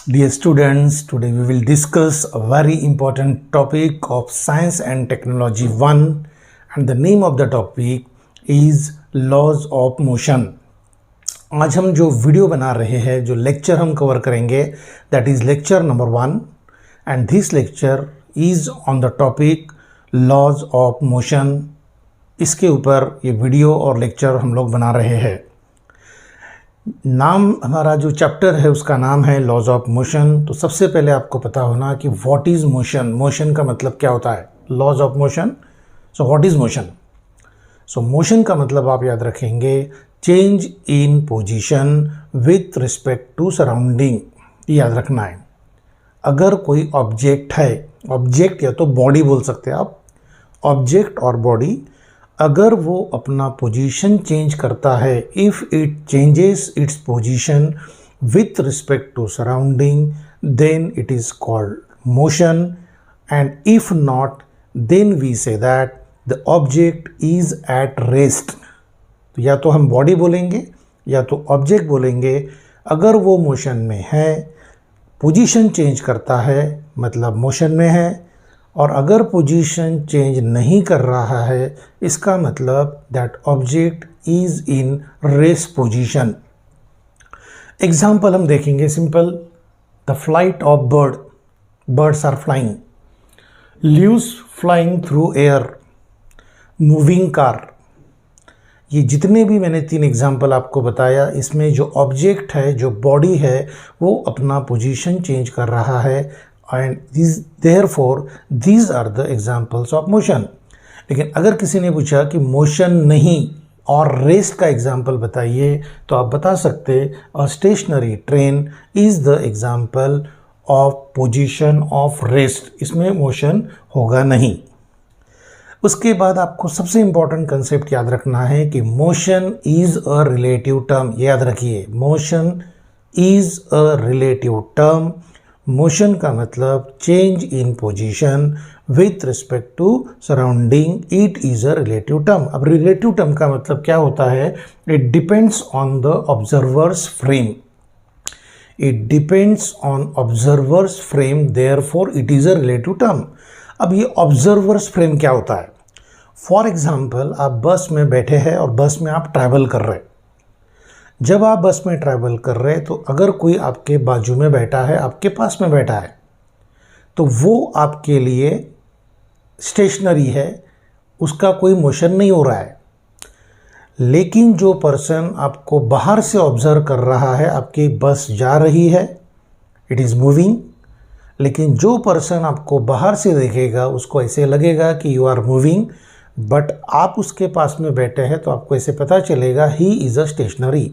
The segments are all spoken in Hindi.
Dear students, today we will discuss a very important topic of Science and Technology 1, and the name of the topic is Laws of Motion. आज हम जो वीडियो बना रहे हैं, जो लेक्चर हम कवर करेंगे, that is lecture number 1, and this lecture is on the topic laws of motion. इसके ऊपर ये वीडियो और लेक्चर हम लोग बना रहे हैं. नाम हमारा जो चैप्टर है उसका नाम है लॉज ऑफ मोशन. तो सबसे पहले आपको पता होना कि व्हाट इज़ मोशन. मोशन का मतलब क्या होता है. Laws of motion. So what is motion. So motion का मतलब आप याद रखेंगे change in position with respect to surrounding. याद रखना है. अगर कोई ऑब्जेक्ट है, ऑब्जेक्ट या तो बॉडी बोल सकते हैं आप, ऑब्जेक्ट और बॉडी, अगर वो अपना पोजीशन चेंज करता है, if it changes its position with respect to surrounding, then it is called motion. And if not, then we say that the object is at rest. तो या तो हम बॉडी बोलेंगे या तो ऑब्जेक्ट बोलेंगे. अगर वो मोशन में है, पोजीशन चेंज करता है, मतलब मोशन में है. और अगर पोजीशन चेंज नहीं कर रहा है, इसका मतलब that object is in rest position. Example हम देखेंगे simple. The flight of bird. Birds are flying. Leaves flying through air. Moving car. ये जितने भी मैंने 3 एग्जाम्पल आपको बताया, इसमें जो ऑब्जेक्ट है, जो बॉडी है, वो अपना पोजीशन चेंज कर रहा है. And therefore these are the examples of motion. लेकिन अगर किसी ने पूछा कि मोशन नहीं और रेस्ट का एग्जाम्पल बताइए, तो आप बता सकते a stationary train is the example of position of rest. इसमें मोशन होगा नहीं. उसके बाद आपको सबसे इम्पॉर्टेंट कंसेप्ट याद रखना है कि motion is a relative term. याद रखिए, motion is a relative term. Motion का मतलब change in position with respect to surrounding. It is a relative term. अब रिलेटिव टर्म का मतलब क्या होता है. It depends on the observer's frame. It depends on observer's frame, therefore it is a relative term. अब ये ऑब्जर्वर्स फ्रेम क्या होता है. फॉर एग्जाम्पल, आप बस में बैठे हैं और बस में आप ट्रैवल कर रहे हैं. जब आप बस में ट्रैवल कर रहे हैं, तो अगर कोई आपके बाजू में बैठा है, आपके पास में बैठा है, तो वो आपके लिए स्टेशनरी है, उसका कोई मोशन नहीं हो रहा है. लेकिन जो पर्सन आपको बाहर से ऑब्जर्व कर रहा है, आपकी बस जा रही है, इट इज़ मूविंग. लेकिन जो पर्सन आपको बाहर से देखेगा, उसको ऐसे लगेगा कि यू आर मूविंग, बट आप उसके पास में बैठे हैं, तो आपको ऐसे पता चलेगा he is a stationary.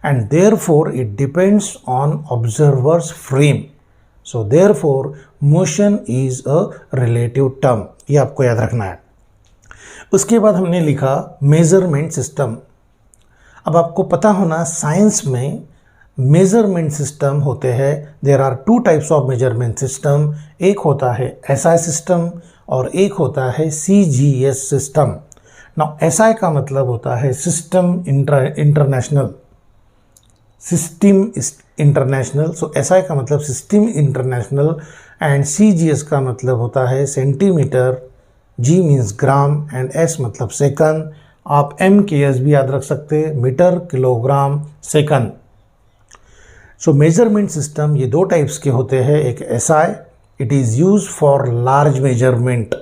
And therefore it depends on observer's frame. So therefore motion is a relative term. ये आपको याद रखना है. उसके बाद हमने लिखा मेजरमेंट सिस्टम. अब आपको पता होना साइंस में मेजरमेंट सिस्टम होते हैं. There are 2 types of measurement system. एक होता है SI सिस्टम और एक होता है CGS सिस्टम. नाउ SI का मतलब होता है सिस्टम इंटरनेशनल, सिस्टम इंटरनेशनल. सो SI का मतलब सिस्टम इंटरनेशनल. एंड CGS का मतलब होता है centimetre, G means gram and S मतलब सेकंड. आप MKS भी याद रख सकते हैं, metre kilogram second. So measurement system ये 2 टाइप्स के होते हैं. एक SI, it is use for large measurement,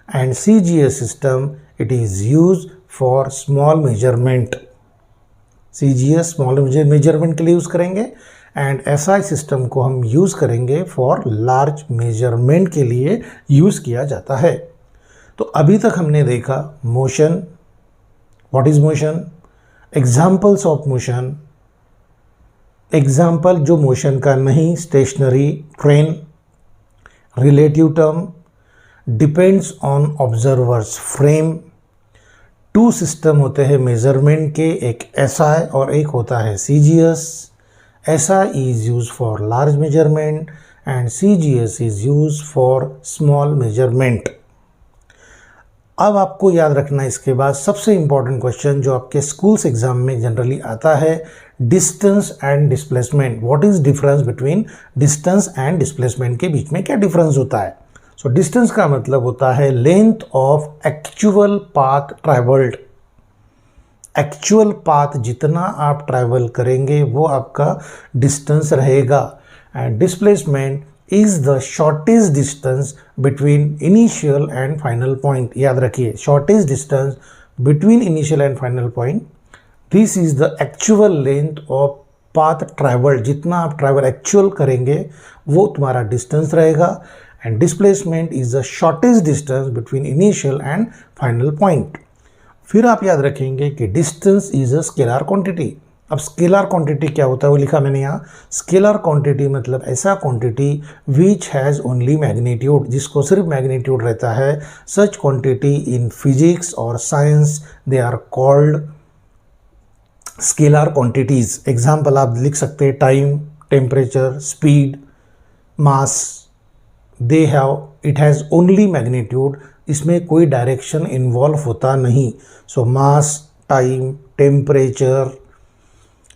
and CGS system, it is use for small measurement. CGS small measurement के लिए यूज़ करेंगे, एंड SI सिस्टम को हम यूज़ करेंगे फॉर लार्ज मेजरमेंट के लिए यूज़ किया जाता है. तो अभी तक हमने देखा motion, what is motion, examples of motion, example जो मोशन का नहीं, stationary train, relative term, depends on observer's frame. 2 system होते हैं मेजरमेंट के, एक SI और एक होता है CGS. SI is use for large measurement and CGS is use for small measurement. अब आपको याद रखना इसके बाद सबसे इंपॉर्टेंट क्वेश्चन जो आपके स्कूल्स एग्जाम में जनरली आता है, distance and displacement. What is difference between distance and displacement, के बीच में क्या डिफरेंस होता है। सो डिस्टेंस का मतलब होता है length of actual path travelled. Actual path जितना आप ट्रैवल करेंगे वो आपका डिस्टेंस रहेगा। And displacement is the shortest distance between initial and final point. याद रखिए, shortest distance between initial and final point, this is the actual length of path travelled. जितना आप ट्रैवल एक्चुअल करेंगे वो तुम्हारा डिस्टेंस रहेगा। And displacement is the shortest distance between initial and final point. फिर आप याद रखेंगे कि distance is a scalar quantity. अब स्केलर क्वांटिटी क्या होता है वो लिखा मैंने यहाँ। स्केलर क्वांटिटी मतलब ऐसा quantity which has only magnitude, जिसको सिर्फ मैग्नीट्यूड रहता है। सच क्वांटिटी इन फिजिक्स और science they are called scalar quantities. Example आप लिख सकते हैं, time, temperature, speed, mass, they have, it has only magnitude. इसमें कोई डायरेक्शन इन्वॉल्व होता नहीं। So mass, time, temperature,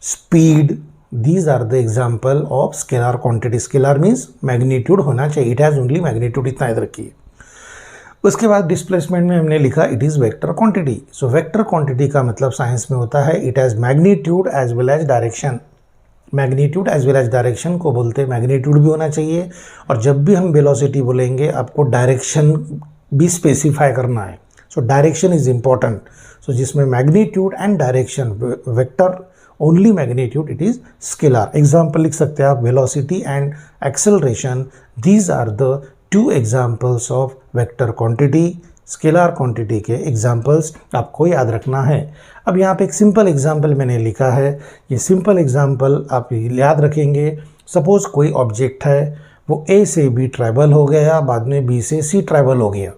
speed, these are the example of scalar quantity. Scalar means magnitude होना चाहिए, it has only मैग्नीट्यूड, इतना याद रखिए। उसके बाद डिस्प्लेसमेंट में हमने लिखा it is vector quantity. So vector quantity का मतलब साइंस में होता है it has magnitude as well as direction. Magnitude as well as direction को बोलते हैं, मैग्नीट्यूड भी होना चाहिए। और जब भी हम वेलोसिटी बोलेंगे आपको डायरेक्शन भी स्पेसिफाई करना है। So direction is important. So जिसमें magnitude and direction, vector only magnitude, it is scalar. Example लिख सकते हैं आप, velocity and acceleration, these are the two examples of vector quantity. Scalar quantity के एग्जाम्पल्स आपको याद रखना है। अब यहाँ पे एक सिंपल एग्जाम्पल मैंने लिखा है। ये सिंपल एग्जाम्पल आप याद रखेंगे। सपोज कोई ऑब्जेक्ट है, वो ए से बी ट्रैवल हो गया, बाद में बी से सी ट्रैवल हो गया।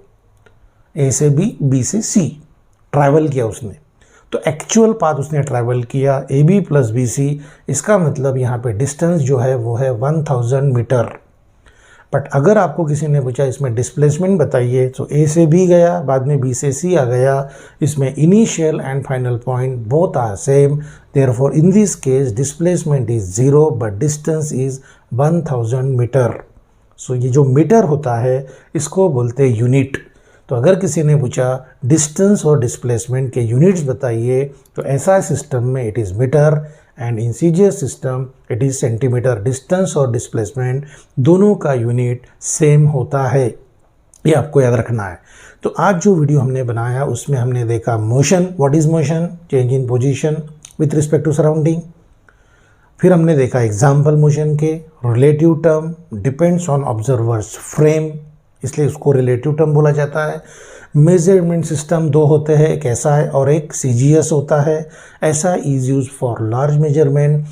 ए से बी से सी ट्रैवल किया उसने, तो एक्चुअल पाथ उसने ट्रैवल किया A B plus B C. इसका मतलब यहाँ पे डिस्टेंस जो है वो है 1000 मीटर। बट अगर आपको किसी ने पूछा इसमें डिस्प्लेसमेंट बताइए, तो ए से बी गया, बाद में बी से सी आ गया। इसमें initial and final point both are same, therefore in this case displacement is 0 but distance is 1000 metre. So ये जो मीटर होता है इसको बोलते हैं यूनिट। तो अगर किसी ने पूछा डिस्टेंस और डिस्प्लेसमेंट के यूनिट्स बताइए, तो ऐसा सिस्टम में it is metre and in CGS system it is centimetre. Distance और डिस्प्लेसमेंट दोनों का यूनिट सेम होता है, ये आपको याद रखना है। तो आज जो वीडियो हमने बनाया उसमें हमने देखा motion, what is motion, change in position with respect to surrounding. फिर हमने देखा एग्जाम्पल मोशन के, relative term, depends on observer's frame, इसलिए उसको रिलेटिव टर्म बोला जाता है। मेजरमेंट सिस्टम दो होते हैं, एक ऐसा है और एक सीजीएस होता है। ऐसा is use for large measurement,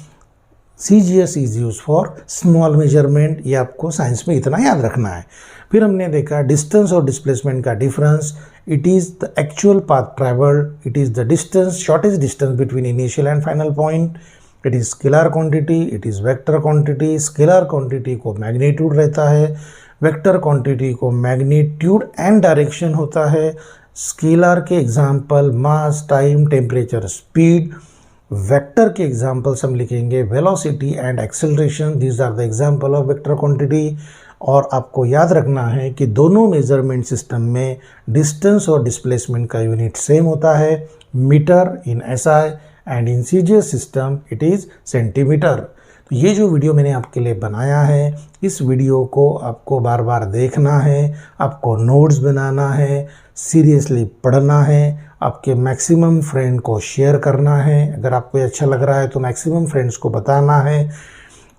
CGS is use for small measurement. ये आपको साइंस में इतना याद रखना है। फिर हमने देखा डिस्टेंस और डिस्प्लेसमेंट का difference. It is the actual path travelled, it is the distance, shortest distance between initial and final point. It is scalar quantity, it is vector quantity. Scalar quantity को मैग्नीट्यूड रहता है, वेक्टर क्वांटिटी को मैग्नीट्यूड एंड डायरेक्शन होता है। स्केलर के example mass, time, temperature, speed. Vector के एग्जाम्पल्स हम लिखेंगे velocity and acceleration, these are the example of vector quantity. और आपको याद रखना है कि दोनों मेजरमेंट सिस्टम में डिस्टेंस और डिस्प्लेसमेंट का यूनिट सेम होता है, metre in SI and in CGS system it is centimetre. तो ये जो वीडियो मैंने आपके लिए बनाया है, इस वीडियो को आपको बार बार देखना है, आपको नोट्स बनाना है, सीरियसली पढ़ना है, आपके मैक्सिमम फ्रेंड को शेयर करना है। अगर आपको अच्छा लग रहा है तो मैक्सिमम फ्रेंड्स को बताना है,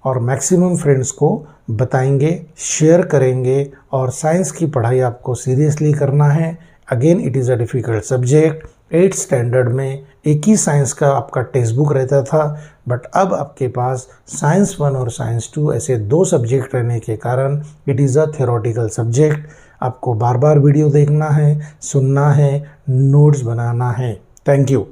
और मैक्सिमम फ्रेंड्स को बताएंगे, शेयर करेंगे। और साइंस की पढ़ाई आपको सीरियसली करना है। Again it is a difficult subject. 8th standard में एक ही साइंस का आपका टेक्स्ट बुक रहता था, बट अब आपके पास साइंस 1 और साइंस 2 ऐसे 2 सब्जेक्ट रहने के कारण it is a theoretical subject. आपको बार बार वीडियो देखना है, सुनना है, नोट्स बनाना है। Thank you.